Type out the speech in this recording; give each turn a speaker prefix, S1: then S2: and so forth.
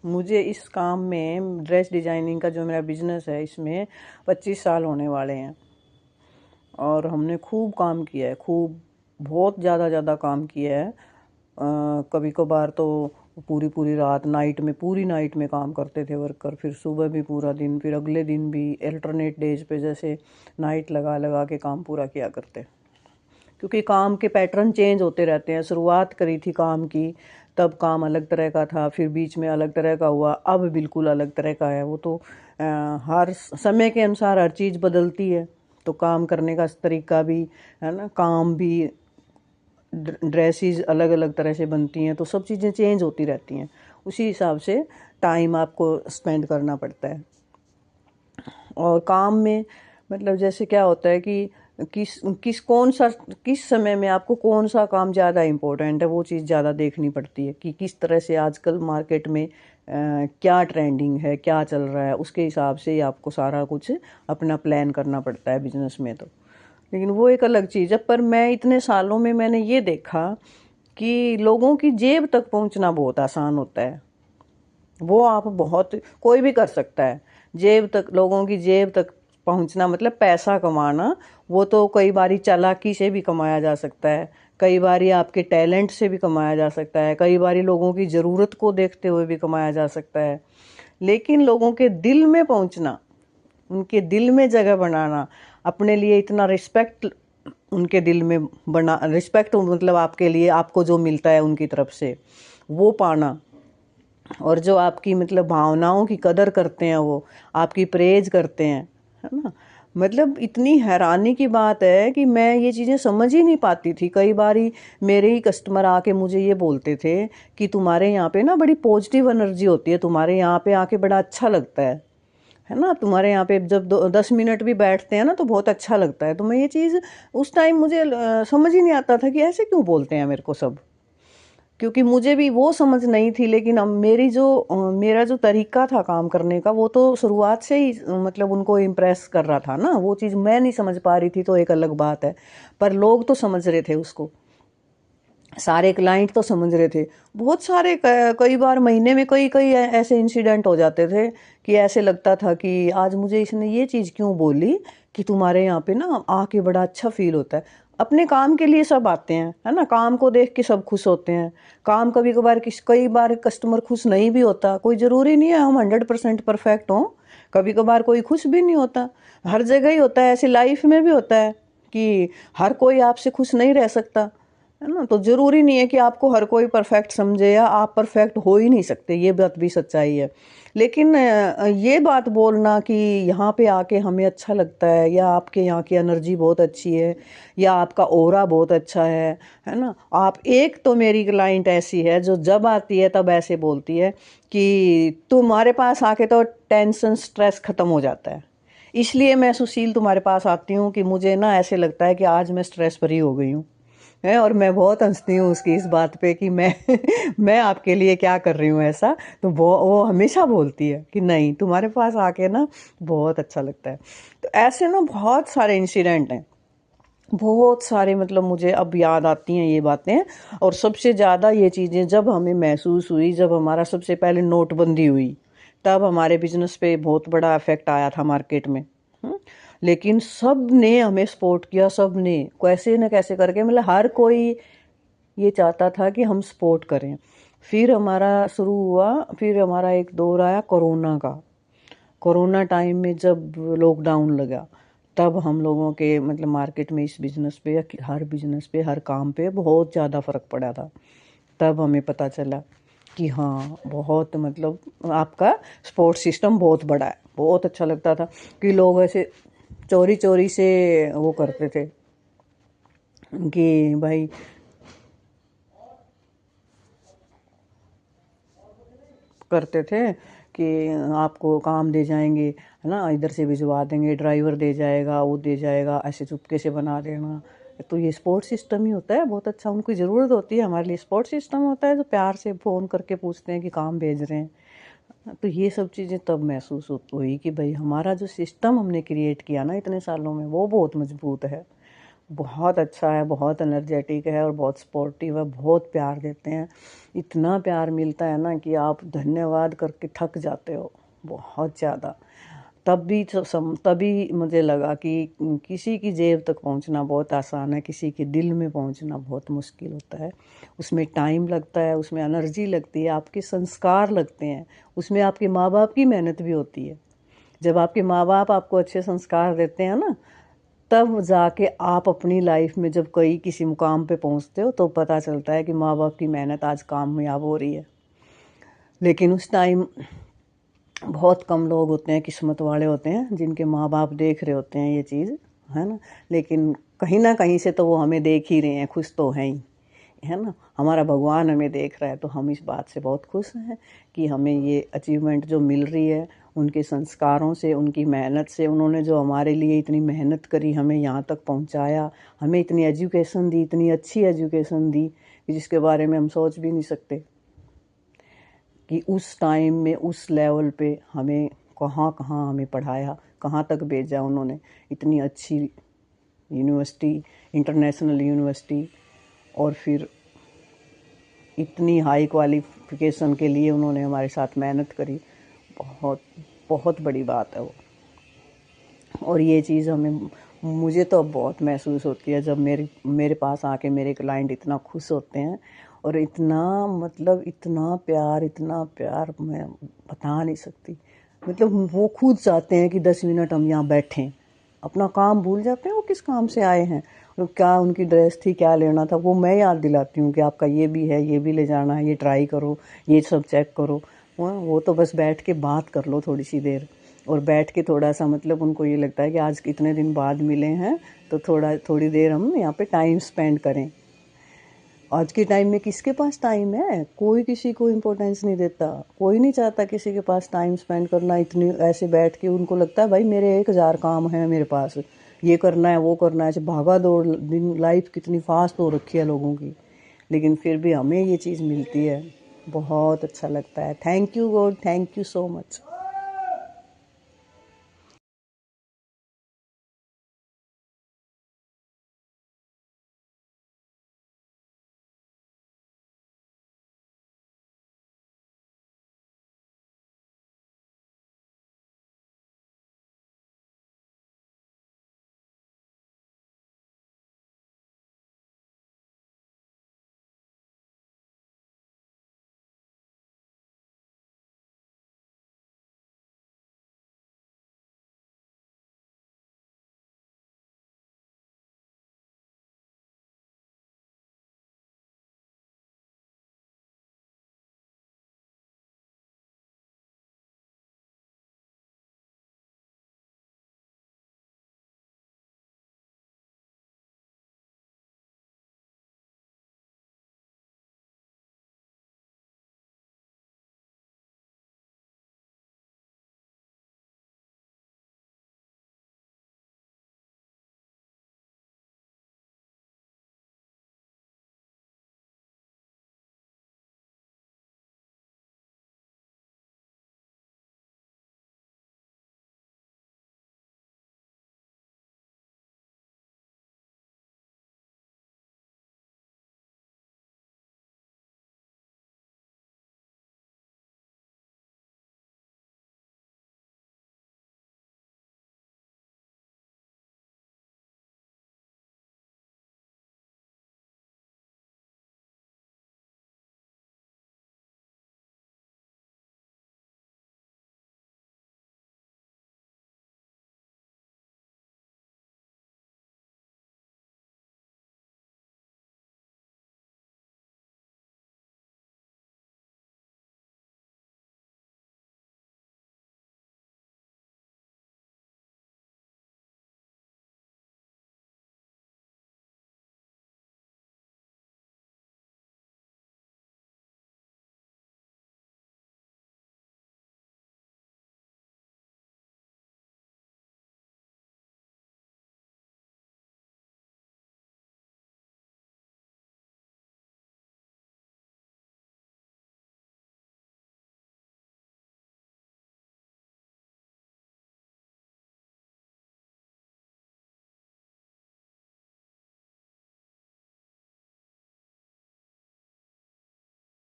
S1: मुझे इस काम में, ड्रेस डिजाइनिंग का जो मेरा बिजनेस है, इसमें 25 साल होने वाले हैं। और हमने खूब काम किया है, खूब बहुत ज़्यादा काम किया है। कभी कभार तो पूरी पूरी रात, नाइट में, पूरी नाइट में काम करते थे वर्कर, फिर सुबह भी पूरा दिन, फिर अगले दिन भी, अल्टरनेट डेज पे जैसे नाइट लगा लगा के काम पूरा किया करते। क्योंकि काम के पैटर्न चेंज होते रहते हैं। शुरुआत करी थी काम की, तब काम अलग तरह का था, फिर बीच में अलग तरह का हुआ, अब बिल्कुल अलग तरह का है। वो तो हर समय के अनुसार हर चीज़ बदलती है, तो काम करने का तरीका भी, है ना, काम भी, ड्रेसेस अलग अलग तरह से बनती हैं, तो सब चीज़ें चेंज होती रहती हैं। उसी हिसाब से टाइम आपको स्पेंड करना पड़ता है। और काम में मतलब जैसे क्या होता है कि किस किस कौन सा किस समय में आपको कौन सा काम ज़्यादा इम्पोर्टेंट है, वो चीज़ ज़्यादा देखनी पड़ती है कि किस तरह से आजकल मार्केट में क्या ट्रेंडिंग है, क्या चल रहा है, उसके हिसाब से ही आपको सारा कुछ अपना प्लान करना पड़ता है बिजनेस में। तो लेकिन वो एक अलग चीज़ है। पर मैं इतने सालों में मैंने ये देखा कि लोगों की जेब तक पहुंचना बहुत आसान होता है। वो आप बहुत, कोई भी कर सकता है। जेब तक, लोगों की जेब तक पहुंचना मतलब पैसा कमाना, वो तो कई बारी चालाकी से भी कमाया जा सकता है, कई बारी आपके टैलेंट से भी कमाया जा सकता है, कई बारी लोगों की ज़रूरत को देखते हुए भी कमाया जा सकता है। लेकिन लोगों के दिल में पहुंचना, उनके दिल में जगह बनाना, अपने लिए इतना रिस्पेक्ट उनके दिल में बना, रिस्पेक्ट मतलब आपके लिए, आपको जो मिलता है उनकी तरफ से वो पाना, और जो आपकी मतलब भावनाओं की कदर करते हैं, वो आपकी प्रेज करते हैं, है ना। मतलब इतनी हैरानी की बात है कि मैं ये चीज़ें समझ ही नहीं पाती थी। कई बारी मेरे ही कस्टमर आके मुझे ये बोलते थे कि तुम्हारे यहाँ पे ना बड़ी पॉजिटिव एनर्जी होती है, तुम्हारे यहाँ पे आके बड़ा अच्छा लगता है ना, तुम्हारे यहाँ पे जब 10 मिनट भी बैठते हैं ना तो बहुत अच्छा लगता है। तो मैं ये चीज़ उस टाइम मुझे समझ ही नहीं आता था कि ऐसे क्यों बोलते हैं मेरे को सब, क्योंकि मुझे भी वो समझ नहीं थी। लेकिन अब मेरा जो तरीका था काम करने का, वो तो शुरुआत से ही मतलब उनको इम्प्रेस कर रहा था ना। वो चीज़ मैं नहीं समझ पा रही थी तो एक अलग बात है, पर लोग तो समझ रहे थे उसको, सारे क्लाइंट तो समझ रहे थे। बहुत सारे कई बार महीने में कई कई ऐसे इंसिडेंट हो जाते थे कि ऐसे लगता था कि आज मुझे इसने ये चीज़ क्यों बोली कि तुम्हारे यहाँ पे ना आके बड़ा अच्छा फील होता है। अपने काम के लिए सब आते हैं, है ना, काम को देख के सब खुश होते हैं। काम कभी कभार कई बार कस्टमर खुश नहीं भी होता, कोई ज़रूरी नहीं है हम 100% परफेक्ट हों। कभी कभार कोई खुश भी नहीं होता, हर जगह ही होता है, ऐसे लाइफ में भी होता है कि हर कोई आपसे खुश नहीं रह सकता, है ना। तो जरूरी नहीं है कि आपको हर कोई परफेक्ट समझे, या आप परफेक्ट हो ही नहीं सकते, ये बात भी सच्चाई है। लेकिन ये बात बोलना कि यहाँ पे आके हमें अच्छा लगता है, या आपके यहाँ की एनर्जी बहुत अच्छी है, या आपका ऑरा बहुत अच्छा है ना। आप, एक तो मेरी क्लाइंट ऐसी है जो जब आती है तब ऐसे बोलती है कि तुम्हारे पास आके तो टेंशन स्ट्रेस खत्म हो जाता है, इसलिए मैं सुशील तुम्हारे पास आती हूँ कि मुझे ना ऐसे लगता है कि आज मैं स्ट्रेस फ्री हो गई हूँ, है। और मैं बहुत हंसती हूँ उसकी इस बात पे कि मैं मैं आपके लिए क्या कर रही हूँ ऐसा। तो वो हमेशा बोलती है कि नहीं, तुम्हारे पास आके ना बहुत अच्छा लगता है। तो ऐसे ना बहुत सारे इंसिडेंट हैं, बहुत सारे, मतलब मुझे अब याद आती हैं ये बातें। और सबसे ज़्यादा ये चीज़ें जब हमें महसूस हुई, जब हमारा सबसे पहले नोटबंदी हुई, तब हमारे बिजनेस पे बहुत बड़ा इफेक्ट आया था मार्केट में। लेकिन सब ने हमें सपोर्ट किया, सब ने कैसे न कैसे करके, मतलब हर कोई ये चाहता था कि हम सपोर्ट करें। फिर हमारा शुरू हुआ, फिर हमारा एक दौर आया कोरोना का। कोरोना टाइम में जब लॉकडाउन लगा, तब हम लोगों के मतलब मार्केट में, इस बिजनेस पे, या हर बिजनेस पे, हर काम पे बहुत ज़्यादा फ़र्क पड़ा था। तब हमें पता चला कि हाँ, बहुत मतलब आपका सपोर्ट सिस्टम बहुत बड़ा है। बहुत अच्छा लगता था कि लोग ऐसे चोरी चोरी से वो करते थे कि भाई, करते थे कि आपको काम दे जाएंगे, है ना, इधर से भिजवा देंगे, ड्राइवर दे जाएगा, वो दे जाएगा, ऐसे चुपके से बना देना। तो ये सपोर्ट सिस्टम ही होता है बहुत अच्छा। उनको ज़रूरत होती है, हमारे लिए सपोर्ट सिस्टम होता है, जो प्यार से फ़ोन करके पूछते हैं कि काम भेज रहे हैं। तो ये सब चीज़ें तब महसूस हुई कि भाई हमारा जो सिस्टम हमने क्रिएट किया ना इतने सालों में, वो बहुत मजबूत है, बहुत अच्छा है, बहुत एनर्जेटिक है और बहुत सपोर्टिव है, बहुत प्यार देते हैं। इतना प्यार मिलता है ना कि आप धन्यवाद करके थक जाते हो बहुत ज़्यादा। तभी मुझे लगा कि किसी की जेब तक पहुंचना बहुत आसान है, किसी के दिल में पहुंचना बहुत मुश्किल होता है। उसमें टाइम लगता है, उसमें एनर्जी लगती है, आपके संस्कार लगते हैं, उसमें आपके माँ बाप की मेहनत भी होती है। जब आपके माँ बाप आपको अच्छे संस्कार देते हैं ना, तब जाके आप अपनी लाइफ में जब कहीं किसी मुकाम पे पहुंचते हो तो पता चलता है कि माँ बाप की मेहनत आज कामयाब हो रही है। लेकिन उस टाइम बहुत कम लोग होते हैं, किस्मत वाले होते हैं, जिनके माँ बाप देख रहे होते हैं ये चीज़, है ना। लेकिन कहीं ना कहीं से तो वो हमें देख ही रहे हैं, खुश तो हैं ही, है ना। हमारा भगवान हमें देख रहा है, तो हम इस बात से बहुत खुश हैं कि हमें ये अचीवमेंट जो मिल रही है उनके संस्कारों से, उनकी मेहनत से। उन्होंने जो हमारे लिए इतनी मेहनत करी, हमें यहाँ तक पहुँचाया, हमें इतनी एजुकेशन दी, इतनी अच्छी एजुकेशन दी कि जिसके बारे में हम सोच भी नहीं सकते कि उस टाइम में उस लेवल पे हमें कहाँ कहाँ हमें पढ़ाया, कहाँ तक भेजा उन्होंने। इतनी अच्छी यूनिवर्सिटी, इंटरनेशनल यूनिवर्सिटी, और फिर इतनी हाई क्वालिफिकेशन के लिए उन्होंने हमारे साथ मेहनत करी। बहुत बहुत बड़ी बात है वो। और ये चीज़ मुझे तो अब बहुत महसूस होती है जब मेरे पास आके मेरे क्लाइंट इतना खुश होते हैं, और इतना मतलब इतना प्यार मैं बता नहीं सकती। मतलब वो खुद चाहते हैं कि 10 मिनट हम यहाँ बैठें, अपना काम भूल जाते हैं, वो किस काम से आए हैं, और क्या उनकी ड्रेस थी, क्या लेना था, वो मैं याद दिलाती हूँ कि आपका ये भी है, ये भी ले जाना है, ये ट्राई करो, ये सब चेक करो। वो तो बस बैठ के बात कर लो थोड़ी सी देर, और बैठ के थोड़ा सा, मतलब उनको ये लगता है कि आज कितने दिन बाद मिले हैं तो थोड़ी देर हम यहाँ पे टाइम स्पेंड करें। आज के टाइम में किसके पास टाइम है? कोई किसी को इम्पोर्टेंस नहीं देता, कोई नहीं चाहता किसी के पास टाइम स्पेंड करना। इतनी ऐसे बैठ के उनको लगता है भाई मेरे 1000 काम है मेरे पास, ये करना है वो करना है। भागा दौड़ दिन, लाइफ कितनी फास्ट हो रखी है लोगों की, लेकिन फिर भी हमें ये चीज़ मिलती है, बहुत अच्छा लगता है। Thank you God, thank you so much.